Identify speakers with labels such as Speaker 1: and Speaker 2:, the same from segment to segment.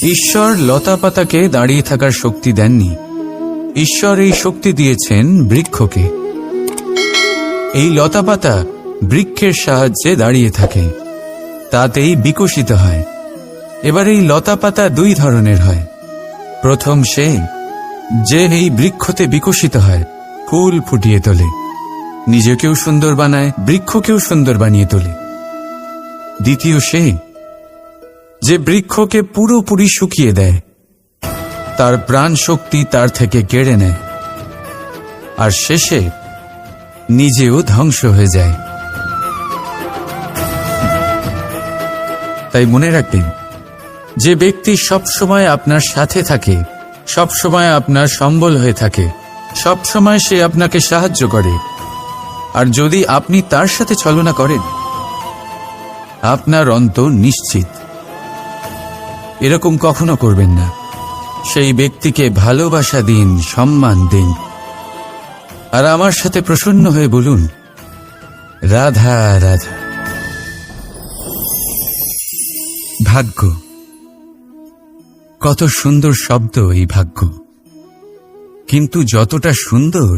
Speaker 1: ঈশ্বর লতাপাতাকে দাঁড়িয়ে থাকার শক্তি দেননি। ঈশ্বর এই শক্তি দিয়েছেন বৃক্ষকে। এই লতাপাতা বৃক্ষের সাহায্যে দাঁড়িয়ে থাকে, তাতেই বিকশিত হয়। এবার এই লতাপাতা দুই ধরনের হয়। প্রথম সে যে এই বৃক্ষতে বিকশিত হয়, ফুল ফুটিয়ে তোলে, নিজেকেও সুন্দর বানায়, বৃক্ষকেও সুন্দর বানিয়ে তোলে। দ্বিতীয় সে যে বৃক্ষকে পুরোপুরি শুকিয়ে দেয়, তার প্রাণ শক্তি তার থেকে কেড়ে নেয়, আর শেষে নিজেও ধ্বংস হয়ে যায়। তাই মনে রাখবেন, যে ব্যক্তি সবসময় আপনার সাথে থাকে, সবসময় আপনার সম্বল হয়ে থাকে, সবসময় সে আপনাকে সাহায্য করে, আর যদি আপনি তার সাথে ছলনা করেন, আপনার অন্ত নিশ্চিত। এরকম কখনো করবেন না। সেই ব্যক্তিকে ভালোবাসা দিন, সম্মান দিন, আর আমার সাথে প্রসন্ন হয়ে বলুন, রাধা রাধা। ভাগ্য, কত সুন্দর শব্দ এই ভাগ্য, কিন্তু যতটা সুন্দর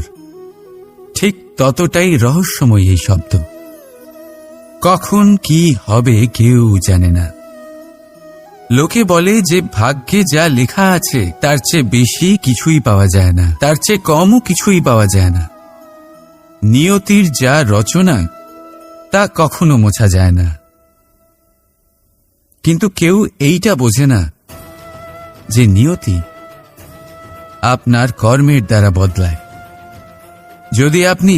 Speaker 1: ঠিক ততটাই রহস্যময় এই শব্দ। কখন কি হবে কেউ জানে না। লোকে বলে যে ভাগ্যে যা লেখা আছে তার চেয়ে বেশি কিছুই পাওয়া যায় না, তার চেয়ে কমও কিছুই পাওয়া যায় না। নিয়তির যা রচনা তা কখনো মোছা যায় না। কিন্তু কেউ এইটা বোঝে না যে নিয়তি আপনার কর্মের দ্বারা বদলায়। যদি আপনি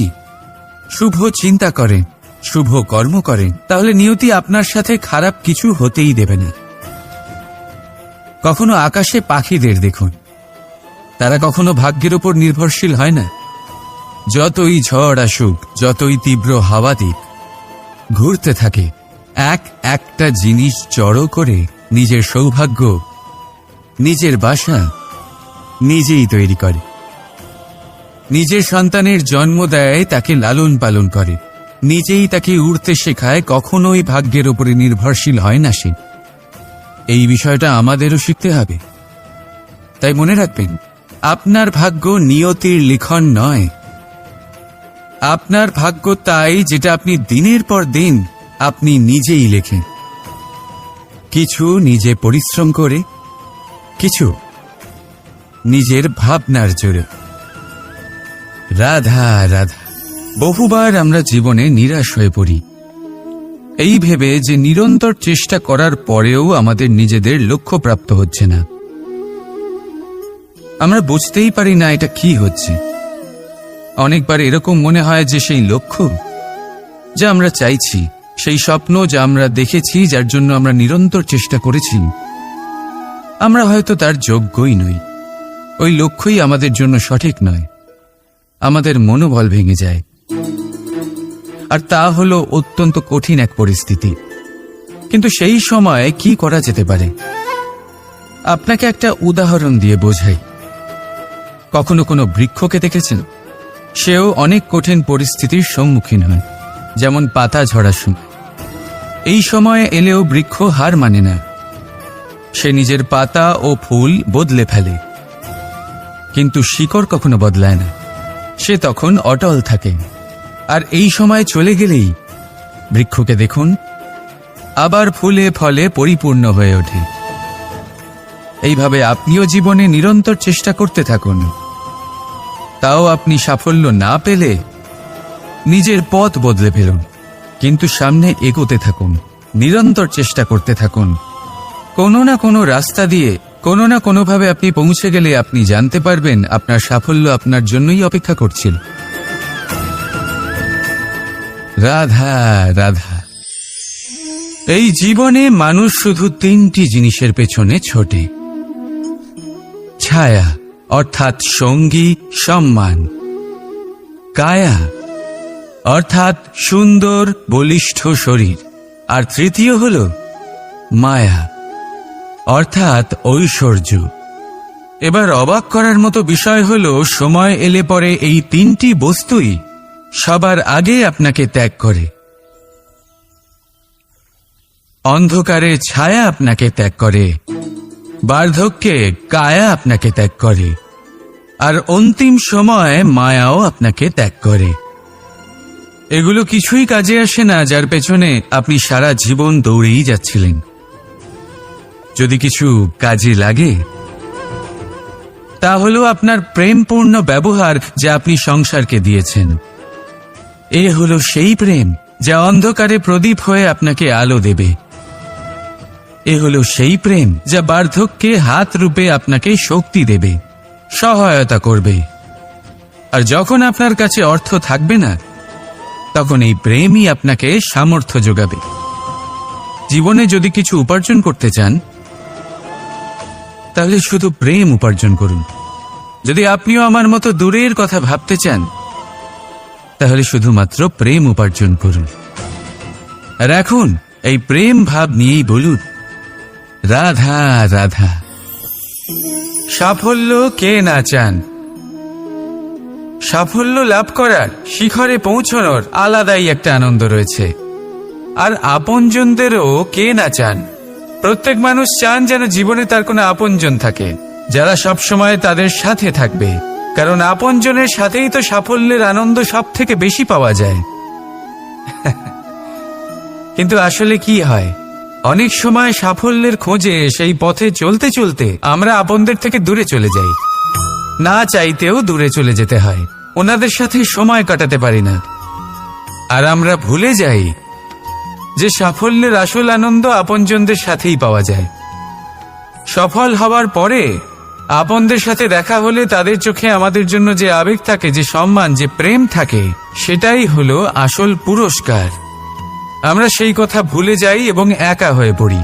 Speaker 1: শুভ চিন্তা করেন, শুভ কর্ম করেন, তাহলে নিয়তি আপনার সাথে খারাপ কিছু হতেই দেবে না। কখনো আকাশে পাখিদের দেখুন, তারা কখনো ভাগ্যের উপর নির্ভরশীল হয় না। যতই ঝড় আসুক, যতই তীব্র হাওয়া দিক, ঘুরতে থাকে, একটা জিনিস জড়ো করে নিজের সৌভাগ্য, নিজের বাসা নিজেই তৈরি করে। নিজের সন্তানের জন্ম দেয়, তাকে লালন পালন করে, নিজেই তাকে উড়তে শেখায়, কখনোই ভাগ্যের উপরে নির্ভরশীল হয় না সে। এই বিষয়টা আমাদেরও শিখতে হবে। তাই মনে রাখবেন, আপনার ভাগ্য নিয়তির লিখন নয়। আপনার ভাগ্য তাই যেটা আপনি দিনের পর দিন আপনি নিজেই লেখেন। কিছু নিজে পরিশ্রম করে, কিছু নিজের ভাবনার জোরে। রাধা রাধা। বহুবার আমরা জীবনে নিরাশ হয়ে পড়ি, এই ভেবে যে নিরন্তর চেষ্টা করার পরেও আমাদের নিজেদের লক্ষ্য প্রাপ্ত হচ্ছে না। আমরা বুঝতেই পারি না এটা কি হচ্ছে। অনেকবার এরকম মনে হয় যে সেই লক্ষ্য যা আমরা চাইছি, সেই স্বপ্ন যা আমরা দেখেছি, যার জন্য আমরা নিরন্তর চেষ্টা করেছি, আমরা হয়তো তার যোগ্যই নই। ওই লক্ষ্যই আমাদের জন্য সঠিক নয়। আমাদের মনোবল ভেঙে যায়, আর তা হলো অত্যন্ত কঠিন এক পরিস্থিতি। কিন্তু সেই সময় কি করা যেতে পারে? আপনাকে একটা উদাহরণ দিয়ে বোঝাই। কখনো কোনো বৃক্ষকে দেখেছেন? সেও অনেক কঠিন পরিস্থিতির সম্মুখীন হয়, যেমন পাতা ঝরার সময়। এই সময় এলেও বৃক্ষ হার মানে না। সে নিজের পাতা ও ফুল বদলে ফেলে, কিন্তু শিকড় কখনো বদলায় না। সে তখন অটল থাকে। আর এই সময় চলে গেলেই বৃক্ষকে দেখুন, আবার ফুলে ফলে পরিপূর্ণ হয়ে ওঠে। এইভাবে আপনিও জীবনে নিরন্তর চেষ্টা করতে থাকুন। তাও আপনি সাফল্য না পেলে নিজের পথ বদলে ফেলুন, কিন্তু সামনে এগোতে থাকুন, নিরন্তর চেষ্টা করতে থাকুন। কোনো না কোনো রাস্তা দিয়ে, কোনো না কোনোভাবে আপনি পৌঁছে গেলে আপনি জানতে পারবেন আপনার সাফল্য আপনার জন্যই অপেক্ষা করছিল। রাধা রাধা। এই জীবনে মানুষ শুধু তিনটি জিনিসের পেছনে ছোটে: ছায়া অর্থাৎ সঙ্গী, সম্মান; কায়া অর্থাৎ সুন্দর বলিষ্ঠ শরীর; আর তৃতীয় হল মায়া অর্থাৎ ঐশ্বর্য। এবার অবাক করার মতো বিষয় হল, সময় এলে পরে এই তিনটি বস্তুই সবার আগে আপনাকে ত্যাগ করে। অন্ধকারে ছায়া আপনাকে ত্যাগ করে, বার্ধক্যে কায়া আপনাকে ত্যাগ করে, আর অন্তিম সময়ে মায়াও আপনাকে ত্যাগ করে। এগুলো কিছুই কাজে আসে না যার পেছনে আপনি সারা জীবন দৌড়েই যাচ্ছিলেন। যদি কিছু কাজে লাগে তা হলো আপনার প্রেমপূর্ণ ব্যবহার যা আপনি সংসারকে দিয়েছেন। এ হলো সেই প্রেম যা অন্ধকারে প্রদীপ হয়ে আপনাকে আলো দেবে। এ হলো সেই প্রেম যা বার্ধক্যে হাত রূপে আপনাকে শক্তি দেবে, সহায়তা করবে। আর যখন আপনার কাছে অর্থ থাকবে না, তখন এই প্রেমই আপনাকে সামর্থ্য যোগাবে। জীবনে যদি কিছু উপার্জন করতে চান, তাহলে শুধু প্রেম উপার্জন করুন। যদি আপনিও আমার মতো দূরের কথা ভাবতে চান, তাহলে শুধুমাত্র প্রেম উপার্জন করুন। আর এখন এই প্রেম ভাব নিয়েই বলুন, রাধা রাধা। সাফল্য কে না চান? সাফল্য লাভ করার, শিখরে পৌঁছানোর আলাদাই একটা আনন্দ রয়েছে। আর আপনজনদেরও কে না চান? প্রত্যেক মানুষ চান যেন জীবনে তার কোনো আপনজন থাকে, যারা সবসময় তাদের সাথে থাকবে। কারণ আপনজনের সাথেই তো সাফল্যের আনন্দ সব থেকে বেশি পাওয়া যায়। কিন্তু আসলে কি হয়, অনেক সময় সাফল্যের খোঁজে সেই পথে চলতে চলতে আমরা আপনদের থেকে দূরে চলে যাই। না চাইতেও দূরে চলে যেতে হয়, ওনাদের সাথে সময় কাটাতে পারি না। আর আমরা ভুলে যাই যে সাফল্যের আসল আনন্দ আপনজনদের সাথেই পাওয়া যায়। সফল হওয়ার পরে আপনদের সাথে দেখা হলে তাদের চোখে আমাদের জন্য যে আবেগ থাকে, যে সম্মান, যে প্রেম থাকে, সেটাই হলো আসল পুরস্কার। আমরা সেই কথা ভুলে যাই এবং একা হয়ে পড়ি।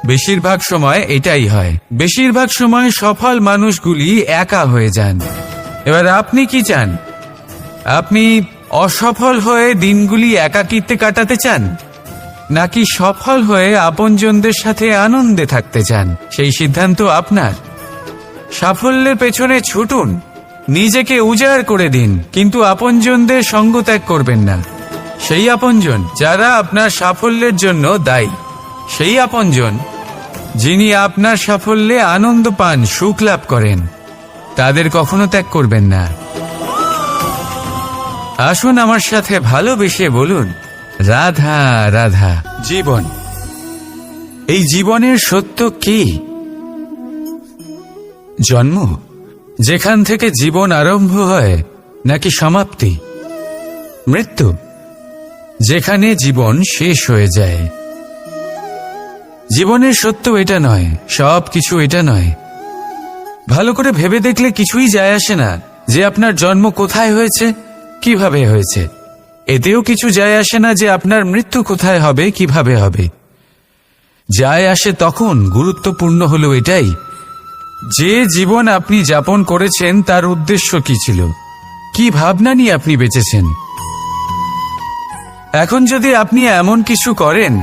Speaker 1: বেশিরভাগ সময় এটাই হয়। বেশিরভাগ সময় সফল মানুষগুলি একা হয়ে যান। এবার আপনি কি চান? আপনি অসফল হয়ে দিনগুলি একাকিত্বে কাটাতে চান, নাকি সফল হয়ে আপনজনদের সাথে আনন্দে থাকতে চান? সেই সিদ্ধান্ত আপনার। সাফল্যের পেছনে ছুটুন, নিজেকে উজাড় করে দিন, কিন্তু আপনজনদের সঙ্গ ত্যাগ করবেন না। সেই আপনজন যারা আপনার সাফল্যের জন্য দায়ী, সেই আপনজন যিনি আপনার সাফল্যে আনন্দ পান, সুখ লাভ করেন, তাদের কখনো ত্যাগ করবেন না। আসুন আমার সাথে ভালোবেসে বলুন, রাধা রাধা। জীবন, এই জীবনের সত্য কি? জন্ম, যেখান থেকে জীবন আরম্ভ হয়, নাকি সমাপ্তি? মৃত্যু, যেখানে জীবন শেষ হয়ে যায়। জীবনের সত্য এটা নয়, সব কিছু এটা নয়। ভালো করে ভেবে দেখলে কিছুই যায় আসে না যে আপনার জন্ম কোথায় হয়েছে, কিভাবে হয়েছে। এতেও কিছু যায় আসে না যে আপনার মৃত্যু কোথায় হবে, কিভাবে হবে। যায় আসে তখন, গুরুত্বপূর্ণ হলো এটাই যে জীবন আপনি যাপন করেছেন তার উদ্দেশ্য কি ছিল, কি ভাবনা নিয়ে আপনি বেঁচেছেন। এখন যদি আপনি এমন কিছু করেন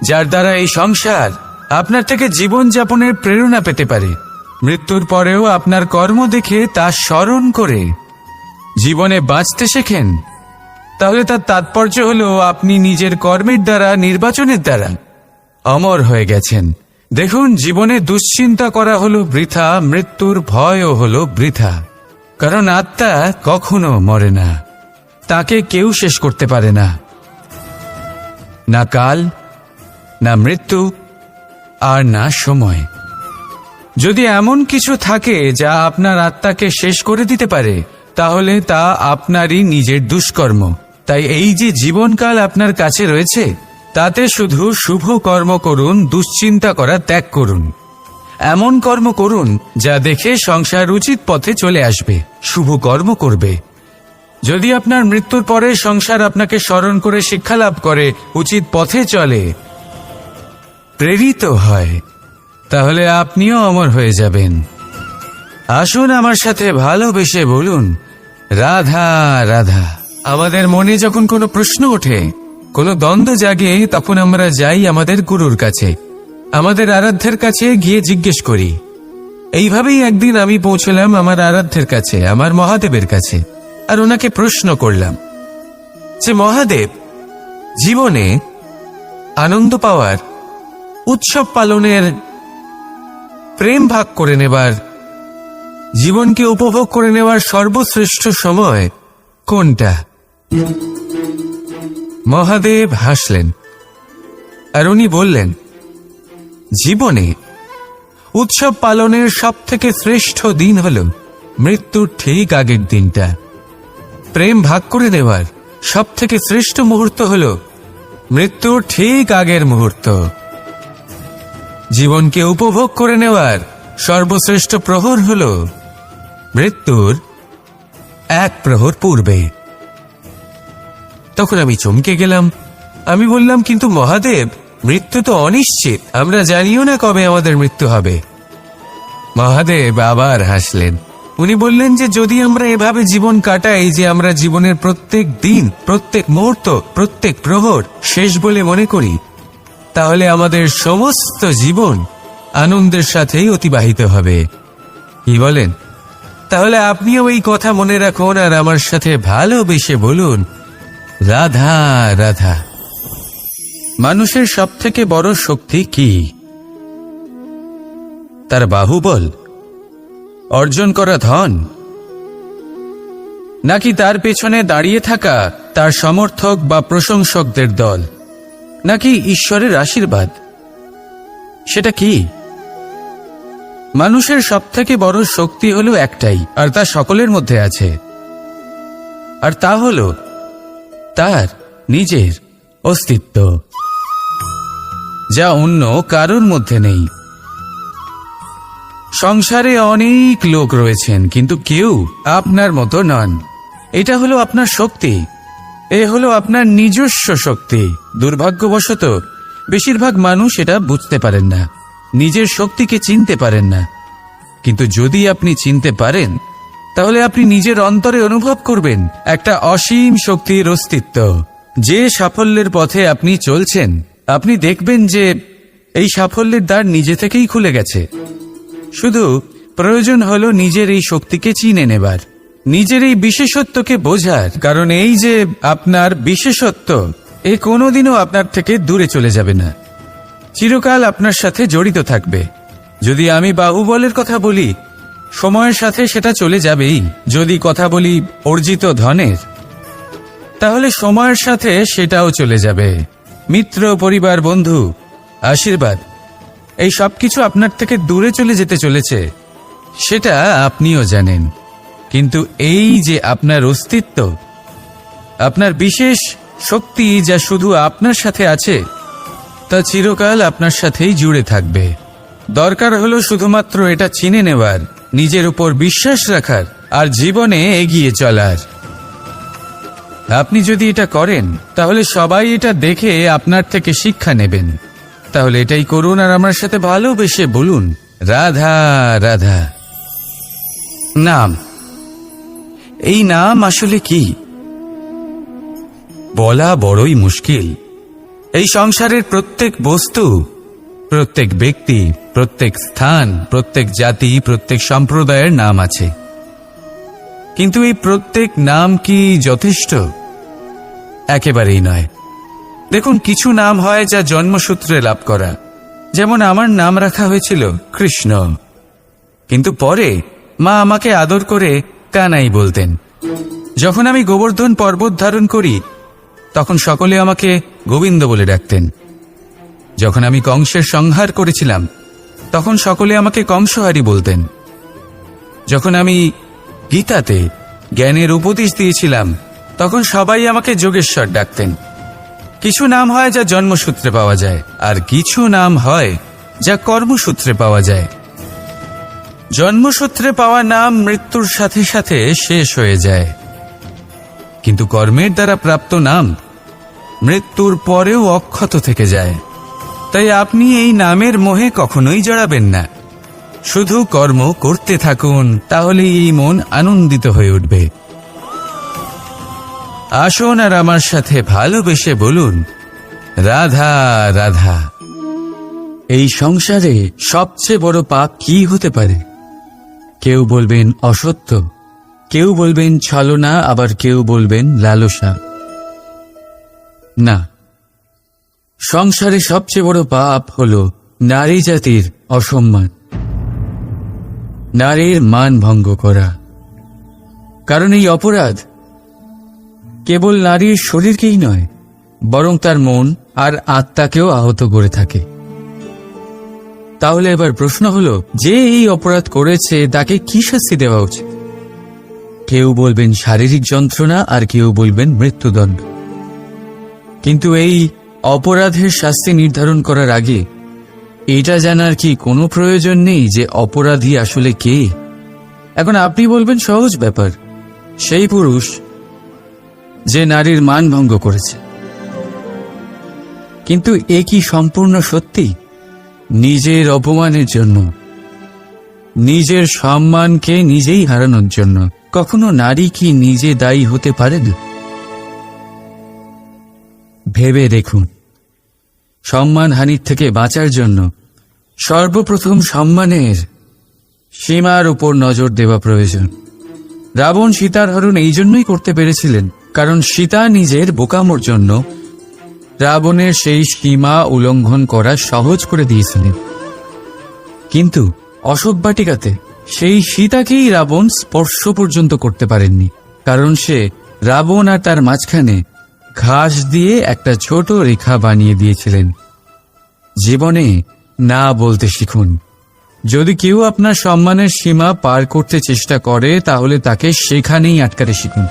Speaker 1: যার দ্বারা এই সংসার আপনার থেকে জীবন যাপনের প্রেরণা পেতে পারে, মৃত্যুর পরেও আপনার কর্ম দেখে তা স্মরণ করে জীবনে বাঁচতে শেখেন, তাহলে তার তাৎপর্য হলো আপনি নিজের কর্মের দ্বারা, নির্বাচনের দ্বারা অমর হয়ে গেছেন। দেখুন, জীবনে দুশ্চিন্তা করা হলো বৃথা, মৃত্যুর ভয়ও হলো বৃথা। কারণ আত্মা কখনো মরে না, তাকে কেউ শেষ করতে পারে না। না কাল, না মৃত্যু, আর না সময়। যদি এমন কিছু থাকে যা আপনার আত্মাকে শেষ করে দিতে পারে, তাহলে তা আপনারই নিজের দুষ্কর্ম। তাই এই যে জীবনকাল আপনার কাছে রয়েছে, তাতে শুধু শুভ কর্ম করুন, দুশ্চিন্তা করা ত্যাগ করুন। এমন কর্ম করুন যা দেখে সংসার উচিত পথে চলে আসবে, শুভ কর্ম করবে। যদি আপনার মৃত্যুর পরে সংসার আপনাকে স্মরণ করে শিক্ষা লাভ করে, উচিত পথে চলে, প্রেরিত হয়, তাহলে আপনিও অমর হয়ে যাবেন। আসুন আমার সাথে ভালোবেসে বলুন, রাধা রাধা। আমাদের মনে যখন কোনো প্রশ্ন ওঠে, কোনো দ্বন্দ্ব জাগে, তখন আমরা যাই আমাদের গুরুর কাছে, আমাদের আরাধ্যের কাছে গিয়ে জিজ্ঞেস করি। এইভাবেই একদিন আমি পৌঁছলাম আমার আরাধ্যের কাছে, আমার মহাদেবের কাছে, আর ওনাকে প্রশ্ন করলাম যে, মহাদেব, জীবনে আনন্দ পাওয়ার, উৎসব পালনের প্রেম ভাগ করে নেবার, জীবনকে উপভোগ করে নেওয়ার সর্বশ্রেষ্ঠ সময় কোনটা? মহাদেব হাসলেন আর উনি বললেন, জীবনে উৎসব পালনের সবথেকে শ্রেষ্ঠ দিন হল মৃত্যুর ঠিক আগের দিনটা। প্রেম ভাগ করে নেওয়ার সবথেকে শ্রেষ্ঠ মুহূর্ত হল মৃত্যুর ঠিক আগের মুহূর্ত। জীবনকে উপভোগ করে নেওয়ার সর্বশ্রেষ্ঠ প্রহর হল মৃত্যুর এক প্রহর পূর্বে। তখন আমি চমকে গেলাম। আমি বললাম, কিন্তু মহাদেব, মৃত্যু তো অনিশ্চিত, আমরা জানিও না কবে আমাদের মৃত্যু হবে। মহাদেব আবার হাসলেন। উনি বললেন যে যদি আমরা এভাবে জীবন কাটাই যে আমরা জীবনের প্রত্যেক দিন, প্রত্যেক মুহূর্ত, প্রত্যেক প্রহর শেষ বলে মনে করি, তাহলে আমাদের সমস্ত জীবন আনন্দের সাথেই অতিবাহিত হবে। কি বলেন? তাহলে আপনিও এই কথা মনে রাখুন আর আমার সাথে ভালোবেসে বলুন, রাধা রাধা। মানুষের সবথেকে বড় শক্তি কি? তার বাহুবল, অর্জন করা ধন, নাকি তার পেছনে দাঁড়িয়ে থাকা তার সমর্থক বা প্রশংসকদের দল, নাকি ঈশ্বরের আশীর্বাদ? সেটা কি? মানুষের সবথেকে বড় শক্তি হলো একটাই, আর তা সকলের মধ্যে আছে, আর তা হলো তার নিজের অস্তিত্ব, যা অন্য কারোর মধ্যে নেই। সংসারে অনেক লোক রয়েছেন, কিন্তু কেউ আপনার মতো নন। এটা হলো আপনার শক্তি, এ হলো আপনার নিজস্ব শক্তি। দুর্ভাগ্যবশত বেশিরভাগ মানুষ এটা বুঝতে পারেন না, নিজের শক্তিকে চিনতে পারেন না। কিন্তু যদি আপনি চিনতে পারেন, তাহলে আপনি নিজের অন্তরে অনুভব করবেন একটা অসীম শক্তির অস্তিত্ব। যে সাফল্যের পথে আপনি চলছেন, আপনি দেখবেন যে এই সাফল্যের দ্বার নিজে থেকেই খুলে গেছে। শুধু প্রয়োজন হলো নিজের এই শক্তিকে চিনে নেবার, নিজের এই বিশেষত্বকে বোঝার। কারণ এই যে আপনার বিশেষত্ব, এ কোনোদিনও আপনার থেকে দূরে চলে যাবে না, চিরকাল আপনার সাথে জড়িত থাকবে। যদি আমি বাহুবলের কথা বলি, সময়ের সাথে সেটা চলে যাবেই। যদি কথা বলি অর্জিত ধনের, তাহলে সময়ের সাথে সেটাও চলে যাবে। মিত্র, পরিবার, বন্ধু, আশীর্বাদ, এই সবকিছু আপনার থেকে দূরে চলে যেতে চলেছে, সেটা আপনিও জানেন। কিন্তু এই যে আপনার অস্তিত্ব, আপনার বিশেষ শক্তি যা শুধু আপনার সাথে আছে, তা চিরকাল আপনার সাথেই জুড়ে থাকবে। দরকার হলো শুধুমাত্র এটা চিনে নেওয়ার, নিজের উপর বিশ্বাস রাখার, আর জীবনে এগিয়ে চলার। আপনি যদি এটা করেন, তাহলে সবাই এটা দেখে আপনার থেকে শিক্ষা নেবেন। তাহলে এটাই করুন আর আমার সাথে ভালোবেসে বলুন, রাধা রাধা। নাম, এই নাম আসলে কি বলা বড়ই মুশকিল। এই সংসারের প্রত্যেক বস্তু, প্রত্যেক ব্যক্তি, প্রত্যেক স্থান, প্রত্যেক জাতি, প্রত্যেক সম্প্রদায়ের নাম আছে। কিন্তু এই প্রত্যেক নাম কি যথেষ্ট? একেবারেই নয়। দেখুন, কিছু নাম হয় যা জন্মসূত্রে লাভ করা। যেমন আমার নাম রাখা হয়েছিল কৃষ্ণ, কিন্তু পরে মা আমাকে আদর করে কানাই বলতেন। যখন আমি গোবর্ধন পর্বত ধারণ করি, তখন সকলে আমাকে গোবিন্দ বলে ডাকতেন। যখন আমি কংসের সংহার করেছিলাম, তখন সকলে আমাকে কংসহারি বলতেন। যখন আমি গীতাতে জ্ঞানের উপদেশ দিয়েছিলাম, তখন সবাই আমাকে যোগেশ্বর ডাকতেন। কিছু নাম হয় যা জন্মসূত্রে পাওয়া যায়, আর কিছু নাম হয় যা কর্মসূত্রে পাওয়া যায়। জন্মসূত্রে পাওয়া নাম মৃত্যুর সাথে সাথে শেষ হয়ে যায়, কিন্তু কর্মের দ্বারা প্রাপ্ত নাম মৃত্যুর পরেও অক্ষত থেকে যায়। তাই আপনি এই নামের মোহে কখনোই জড়াবেন না। শুধু কর্ম করতে থাকুন, তাহলেই এই মন আনন্দিত হয়ে উঠবে। আসুন আর আমার সাথে ভালোবেসে বলুন, রাধা রাধা। এই সংসারে সবচেয়ে বড় পাপ কি হতে পারে? কেউ বলবেন অসত্য, কেউ বলবেন ছলনা, আবার কেউ বলবেন লালসা। না, সংসারে সবচেয়ে বড় পাপ হল নারী জাতির অসম্মান। নারীর মান ভঙ্গ করা। কারণ এই অপরাধ কেবল নারীর শরীরকেই নয়, বরং তার মন আর আত্মাকেও আহত করে থাকে। তাহলে এবার প্রশ্ন হলো, যে এই অপরাধ করেছে তাকে কি শাস্তি দেওয়া উচিত? কেউ বলবেন শারীরিক যন্ত্রণা, আর কেউ বলবেন মৃত্যুদণ্ড। কিন্তু এই অপরাধের শাস্তি নির্ধারণ করার আগে এটা জানার কি কোনো প্রয়োজন নেই যে অপরাধী আসলে কে? এখন আপনি বলবেন সহজ ব্যাপার, সেই পুরুষ যে নারীর মান ভঙ্গ করেছে। কিন্তু এ কি সম্পূর্ণ সত্যি? নিজের অপমানের জন্য, নিজের সম্মানকে নিজেই হারানোর জন্য কখনো নারী কি নিজে দায়ী হতে পারে না? ভেবে দেখুন, সম্মানহানির থেকে বাঁচার জন্য সর্বপ্রথম সম্মানের সীমার উপর নজর দেওয়া প্রয়োজন। রাবণ সীতার হরণ এই জন্যই করতে পেরেছিলেন কারণ সীতা নিজের বোকামোর জন্য রাবণের সেই সীমা উল্লঙ্ঘন করা সহজ করে দিয়েছিলেন। কিন্তু অশোক বাটিকাতে সেই সীতাকেই রাবণ স্পর্শ পর্যন্ত করতে পারেননি, কারণ সে রাবণ আর তার মাঝখানে ঘাস দিয়ে একটা ছোট রেখা বানিয়ে দিয়েছিলেন। জীবনে না বলতে শিখুন। যদি কেউ আপনার সম্মানের সীমা পার করতে চেষ্টা করে তাহলে তাকে সেখানেই আটকাতে শিখুন।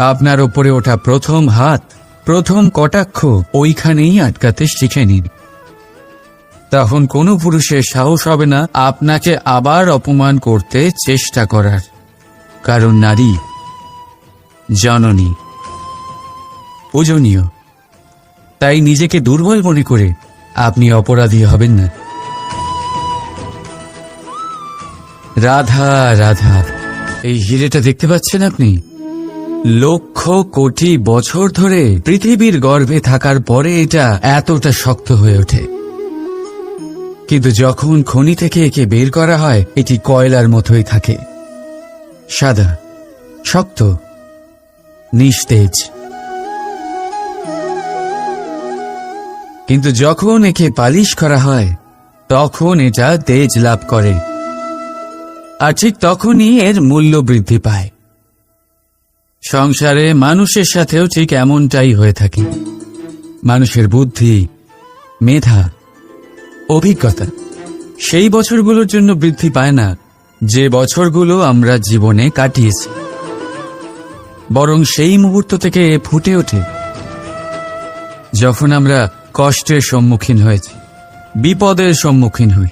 Speaker 1: আপনার ওপরে ওঠা প্রথম হাত, প্রথম কটাক্ষ ওইখানেই আটকাতে শিখে নিন। তখন কোনো পুরুষের সাহস হবে না আপনাকে আবার অপমান করতে চেষ্টা করার। কারণ নারী জননী, পূজনীয়। তাই নিজেকে দুর্বল মনে করে আপনি অপরাধী হবেন না। রাধা রাধা, এই হিরেটা দেখতে পাচ্ছেন আপনি? লক্ষ কোটি বছর ধরে পৃথিবীর গর্ভে থাকার পরে এটা এতটা শক্ত হয়ে ওঠে। কিন্তু যখন খনি থেকে একে বের করা হয় এটি কয়লার মতোই থাকে, সাদা, শক্ত, নিস্তেজ। কিন্তু যখন একে পালিশ করা হয় তখন এটা তেজ লাভ করে, আর ঠিক তখনই এর মূল্য বৃদ্ধি পায়। সংসারে মানুষের সাথেও ঠিক এমনটাই হয়ে থাকে। মানুষের বুদ্ধি, মেধা, অভিজ্ঞতা সেই বছরগুলোর জন্য বৃদ্ধি পায় না যে বছরগুলো আমরা জীবনে কাটিয়েছি, বরং সেই মুহূর্ত থেকে ফুটে ওঠে যখন আমরা কষ্টের সম্মুখীন হয়েছি, বিপদের সম্মুখীন হই,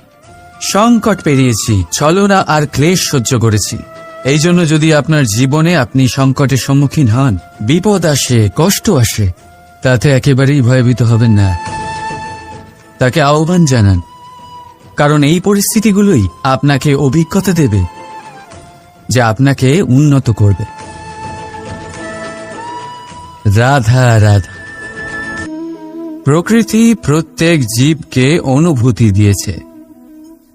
Speaker 1: সংকট পেরিয়েছি, ছলনা আর ক্লেশ সহ্য করেছি। এই জন্য যদি আপনার জীবনে আপনি সংকটের সম্মুখীন হন, বিপদ আসে, কষ্ট আসে, তাতে একেবারেই ভয়ভীত হবেন না। তাকে আহ্বান জানান, কারণ এই পরিস্থিতিগুলোই আপনাকে অভিজ্ঞতা দেবে যা আপনাকে উন্নত করবে। রাধা রাধা। প্রকৃতি প্রত্যেক জীবকে অনুভূতি দিয়েছে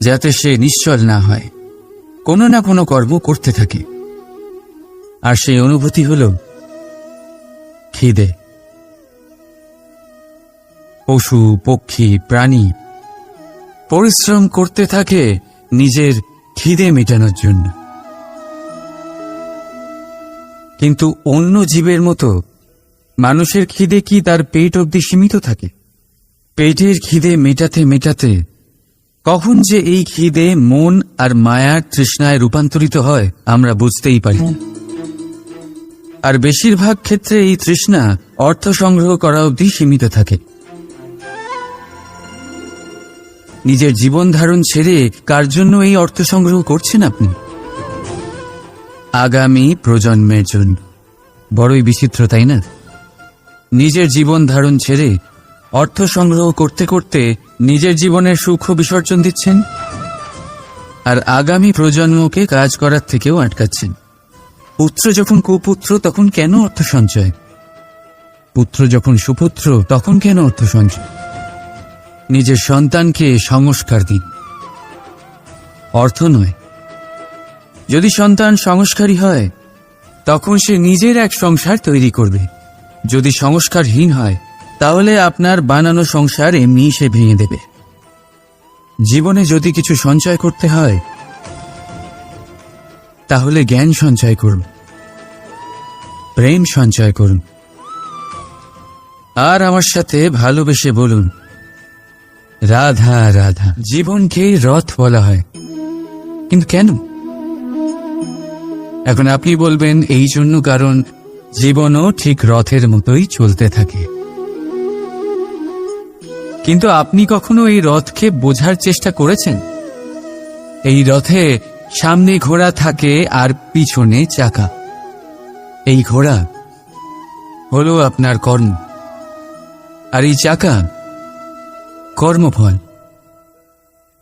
Speaker 1: যাতে সে নিশ্চল না হয়, কোনো না কোনো কর্ম করতে থাকে। আর সেই অনুভূতি হল খিদে। পশু, পক্ষী, প্রাণী পরিশ্রম করতে থাকে নিজের খিদে মেটানোর জন্য। কিন্তু অন্য জীবের মতো মানুষের খিদে কি তার পেট অবধি সীমিত থাকে? পেটের খিদে মেটাতে মেটাতে কখন যে এই খিদে মন আর মায়ার তৃষ্ণায় রূপান্তরিত হয় আমরা বুঝতেই পারি না। আর বেশিরভাগ ক্ষেত্রে এই তৃষ্ণা অর্থ সংগ্রহ করা অবধি সীমিত থাকে। নিজের জীবন ধারণ ছেড়ে কার জন্য এই অর্থ সংগ্রহ করছেন আপনি? আগামী প্রজন্মের জন্য। বড়ই বিচিত্র, তাই না? নিজের জীবন ধারণ ছেড়ে অর্থ সংগ্রহ করতে করতে নিজের জীবনের সুখ বিসর্জন দিচ্ছেন, আর আগামী প্রজন্মকে কাজ করার থেকেও আটকাচ্ছেন। পুত্র যখন কুপুত্র তখন কেন অর্থ সঞ্চয়? পুত্র যখন সুপুত্র তখন কেন অর্থ সঞ্চয়? নিজের সন্তানকে সংস্কার দিন, অর্থ নয়। যদি সন্তান সংস্কারী হয় তখন সে নিজের এক সংসার তৈরি করবে। যদি সংস্কারহীন হয় তাহলে আপনার বানানো সংসার এমনি সে ভেঙে দেবে। জীবনে যদি কিছু সঞ্চয় করতে হয় তাহলে জ্ঞান সঞ্চয় করুন, প্রেম সঞ্চয় করুন, আর আমার সাথে ভালোবেসে বলুন রাধা রাধা। জীবনকে রথ বলা হয়, কিন্তু কেন? এখন আপনি বলবেন এই জন্য কারণ জীবনও ঠিক রথের মতোই চলতে থাকে। কিন্তু আপনি কখনো এই রথকে বোঝার চেষ্টা করেছেন? এই রথে সামনে ঘোড়া থাকে আর পিছনে চাকা। এই ঘোড়া হলো আপনার কর্ম, আর এই চাকা কর্মফল।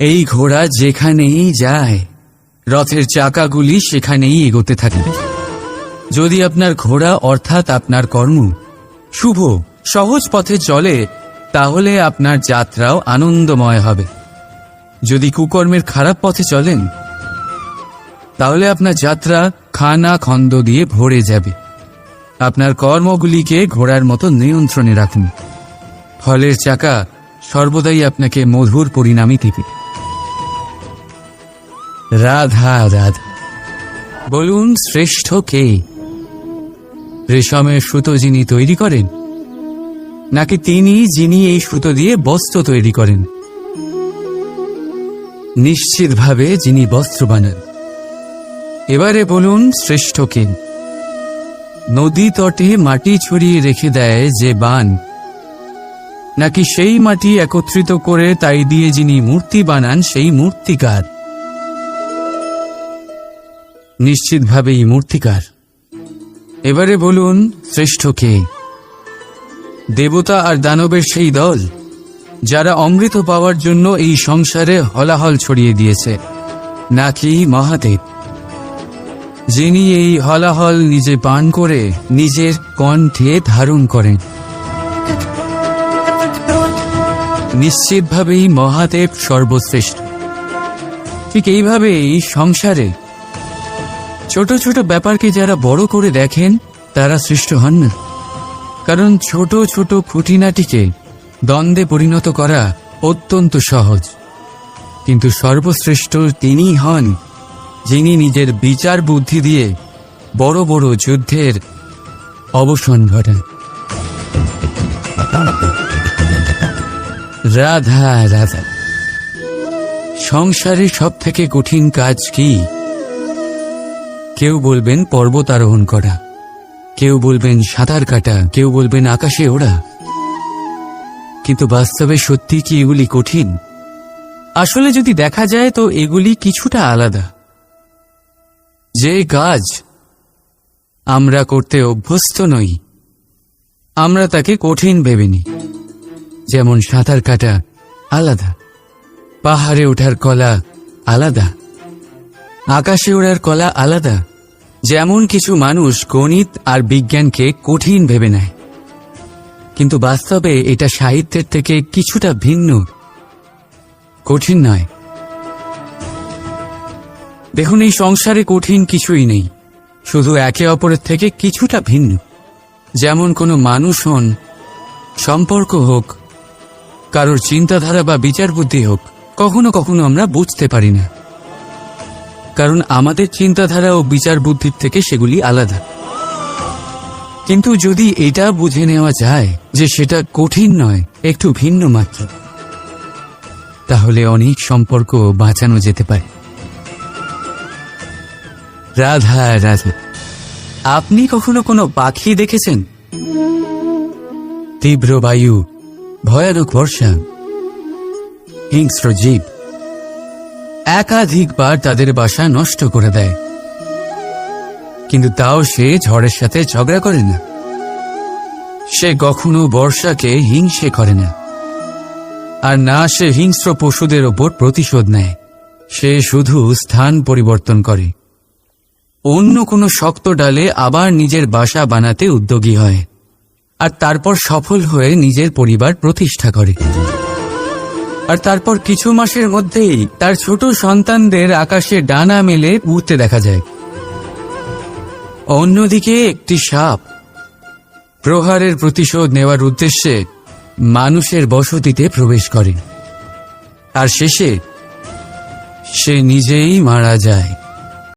Speaker 1: এই ঘোড়া যেখানেই যায় রথের চাকাগুলি সেখানেই এগোতে থাকে। যদি আপনার ঘোড়া অর্থাৎ আপনার কর্ম শুভ সহজ পথে চলে তাহলে আপনার যাত্রাও আনন্দময় হবে। যদি কুকর্মের খারাপ পথে চলেন তাহলে আপনার যাত্রা খানা খন্দ দিয়ে ভরে যাবে। আপনার কর্মগুলিকে ঘোড়ার মতো নিয়ন্ত্রণে রাখুন, ফলের চাকা সর্বদাই আপনাকে মধুর পরিণামই দেবে। রাধা রাধা। বলুন শ্রেষ্ঠ কে? রেশমের সুতো যিনি তৈরি করেন, নাকি তিনি যিনি এই সুতো দিয়ে বস্ত্র তৈরি করেন? নিশ্চিতভাবে যিনি বস্ত্র বানান। এবারে বলুন শ্রেষ্ঠ কে? নদী তটে মাটি ছড়িয়ে রেখে দেয় যে বান, নাকি সেই মাটি একত্রিত করে তাই দিয়ে যিনি মূর্তি বানান সেই মূর্তিকার? নিশ্চিতভাবেই মূর্তিকার। এবারে বলুন শ্রেষ্ঠ কে? দেবতা আর দানবের সেই দল যারা অমৃত পাওয়ার জন্য এই সংসারে হলাহল ছড়িয়ে দিয়েছে, নাকি মহাদেব যিনি এই হলাহল নিজে পান করে নিজের কণ্ঠে ধারণ করেন? নিশ্চিতভাবেই মহাদেব সর্বশ্রেষ্ঠ। ঠিক এইভাবেই সংসারে ছোট ছোট ব্যাপারকে যারা বড় করে দেখেন তারা শ্রেষ্ঠ হন না, কারণ ছোট ছোট খুঁটিনাটিকে দ্বন্দ্বে পরিণত করা অত্যন্ত সহজ। কিন্তু সর্বশ্রেষ্ঠ তিনিই হন যিনি নিজের বিচার বুদ্ধি দিয়ে বড় বড় যুদ্ধের অবসান ঘটান। রাধা রাধা। সংসারে সব থেকে কঠিন কাজ কি? কেউ বলবেন পর্বত আরোহণ করা, কেউ বলবেন সাঁতার কাটা, কেউ বলবেন আকাশে ওড়া। কিন্তু বাস্তবে সত্যি কি এগুলি কঠিন? আসলে যদি দেখা যায় তো এগুলি কিছুটা আলাদা। যে কাজ আমরা করতে অভ্যস্ত নই আমরা তাকে কঠিন ভেবে নিই। যেমন সাঁতার কাটা আলাদা, পাহাড়ে ওঠার কলা আলাদা, আকাশে ওড়ার কলা আলাদা। যেমন কিছু মানুষ গণিত আর বিজ্ঞানকে কঠিন ভেবে নেয়, কিন্তু বাস্তবে এটা সাহিত্যের থেকে কিছুটা ভিন্ন, কঠিন নয়। দেখুন, এই সংসারে কঠিন কিছুই নেই, শুধু একে অপরের থেকে কিছুটা ভিন্ন। যেমন কোনো মানুষ হন, সম্পর্ক হোক, কারোর চিন্তাধারা বা বিচার বুদ্ধি হোক, কখনো কখনো আমরা বুঝতে পারি না, কারণ আমাদের চিন্তাধারা ও বিচার বুদ্ধির থেকে সেগুলি আলাদা। কিন্তু যদি এটা বুঝে নেওয়া যায় যে সেটা কঠিন নয়, একটু ভিন্ন মাত্র, তাহলে অনেক সম্পর্ক বাঁচানো যেতে পারে। রাধা রাধা। আপনি কখনো কোনো পাখি দেখেছেন? তীব্র বায়ু, ভয়ানক বর্ষা, হিংস্র জীব একাধিকবার তাদের বাসা নষ্ট করে দেয়, কিন্তু তাও সে ঝড়ের সাথে ঝগড়া করে না। সে কখনো বর্ষাকে হিংসে করে না, আর না সে হিংস্র পশুদের ওপর প্রতিশোধ নেয়। সে শুধু স্থান পরিবর্তন করে, অন্য কোনো শক্ত ডালে আবার নিজের বাসা বানাতে উদ্যোগী হয়, আর তারপর সফল হয়ে নিজের পরিবার প্রতিষ্ঠা করে। আর তারপর কিছু মাসের মধ্যেই তার ছোট সন্তানদের আকাশে ডানা মেলে উড়তে দেখা যায়। অন্যদিকে একটি সাপ প্রহারের প্রতিশোধ নেওয়ার উদ্দেশ্যে মানুষের বসতিতে প্রবেশ করে, আর শেষে সে নিজেই মারা যায়।